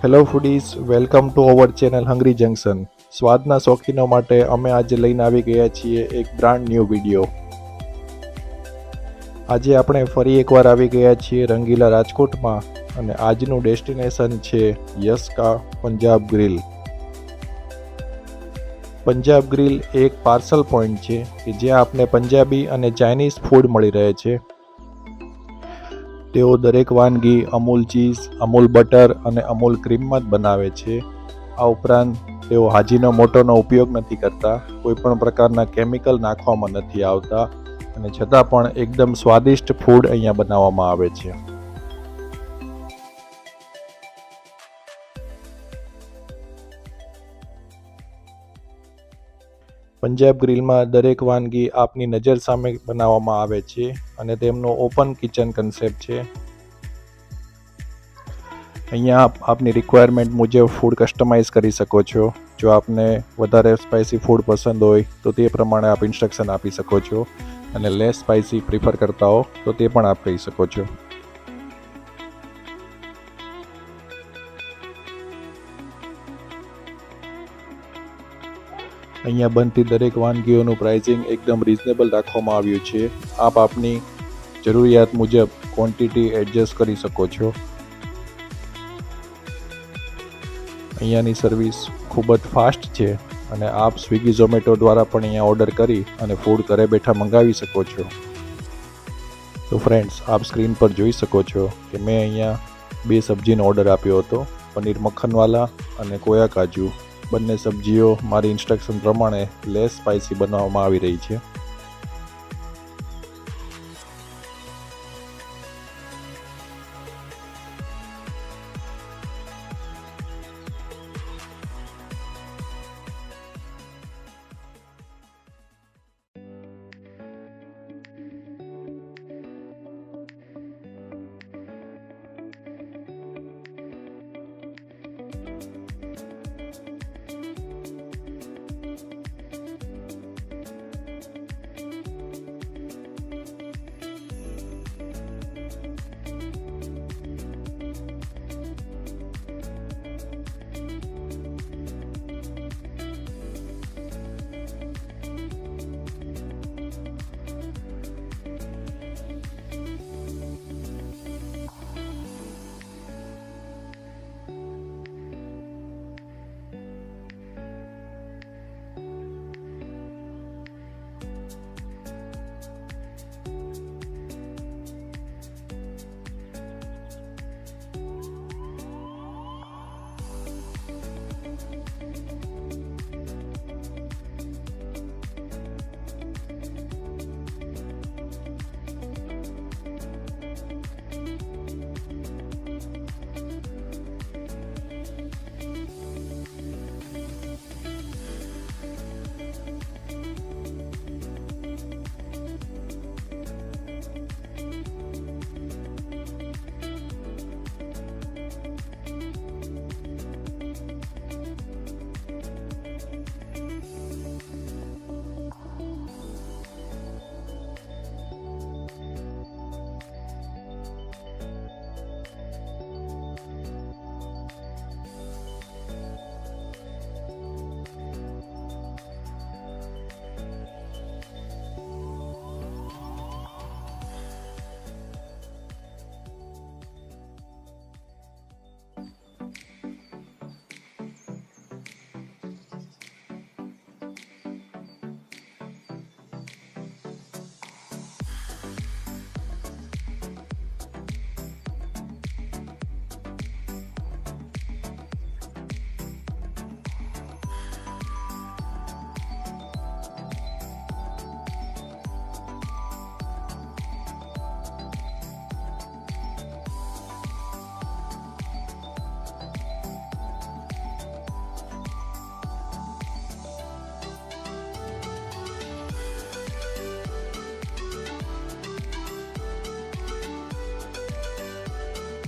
Hello foodies, welcome to our channel hungry junction. સ્વાદના શોખીનો માટે અમે આજે લઈને આવી ગયા છીએ એક બ્રાન્ડ ન્યૂ વિડીયો. આજે આપણે ફરી એકવાર આવી ગયા છીએ રંગીલા રાજકોટમાં અને આજનું ડેસ્ટિનેશન છે યસ્કા પંજાબ ગ્રીલ. પંજાબ ગ્રીલ એક પાર્સલ પોઈન્ટ છે કે જ્યાં આપને પંજાબી અને ચાઇનીઝ ફૂડ મળી રહે છે. તેઓ દરેક વાનગી અમૂલ ચીઝ, અમૂલ બટર અને અમૂલ ક્રીમમાં જ બનાવે છે. આ ઉપરાંત તેઓ હાજીનોમોટોનો ઉપયોગ નથી કરતા, કોઈ પણ પ્રકારના કેમિકલ નાખવામાં નથી આવતા અને છતાં પણ એકદમ સ્વાદિષ્ટ ફૂડ અહીંયા બનાવવામાં આવે છે. પંજાબ ગ્રીલમાં દરેક વાનગી આપની નજર સામે બનાવવામાં આવે છે અને તેમનો ઓપન કિચન કન્સેપ્ટ છે. અહીંયા આપની રિક્વાયરમેન્ટ મુજબ ફૂડ કસ્ટમાઇઝ કરી શકો છો. જો આપને વધારે સ્પાઇસી ફૂડ પસંદ હોય તો તે પ્રમાણે આપ ઇન્સ્ટ્રક્શન આપી શકો છો અને લેસ સ્પાઇસી પ્રિફર કરતા હો તો તે પણ આપ કહી શકો છો. અહીંયા બનતી દરેક વાનગીઓનું પ્રાઇસિંગ એકદમ રિઝનેબલ રાખવામાં આવ્યું છે. આપ આપની જરૂરિયાત મુજબ ક્વોન્ટિટી એડજસ્ટ કરી શકો છો. અહીંયાની સર્વિસ ખૂબ જ ફાસ્ટ છે અને આપ સ્વિગી ઝોમેટો દ્વારા પણ અહીંયા ઓર્ડર કરી અને ફૂડ ઘરે બેઠા મંગાવી શકો છો. તો ફ્રેન્ડ્સ, આપ સ્ક્રીન પર જોઈ શકો છો કે મેં અહીંયા 2 સબ્જીનો ઓર્ડર આપ્યો હતો, પનીર મક્ખનવાલા અને કોયા કાજુ. બંને સબ્જીઓ મારી ઇન્સ્ટ્રક્શન પ્રમાણે લેસ સ્પાઇસી બનાવવામાં આવી રહી છે.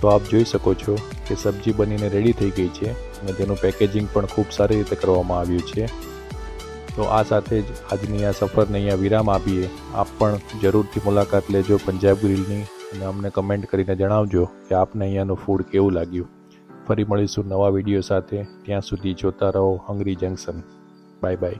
તો આપ જોઈ શકો છો કે સબ્જી બનીને રેડી થઈ ગઈ છે અને તેનું પેકેજિંગ પણ ખૂબ સારી રીતે કરવામાં આવ્યું છે. તો આ સાથે જ આજની આ સફરને અહીંયા વિરામ આપીએ. આપ પણ જરૂરથી મુલાકાત લેજો પંજાબ ગ્રીલની અને અમને કમેન્ટ કરીને જણાવજો કે આપને અહીંયાનું ફૂડ કેવું લાગ્યું. ફરી મળીશું નવા વિડીયો સાથે. ત્યાં સુધી જોતા રહો હંગરી જંકશન. Bye bye.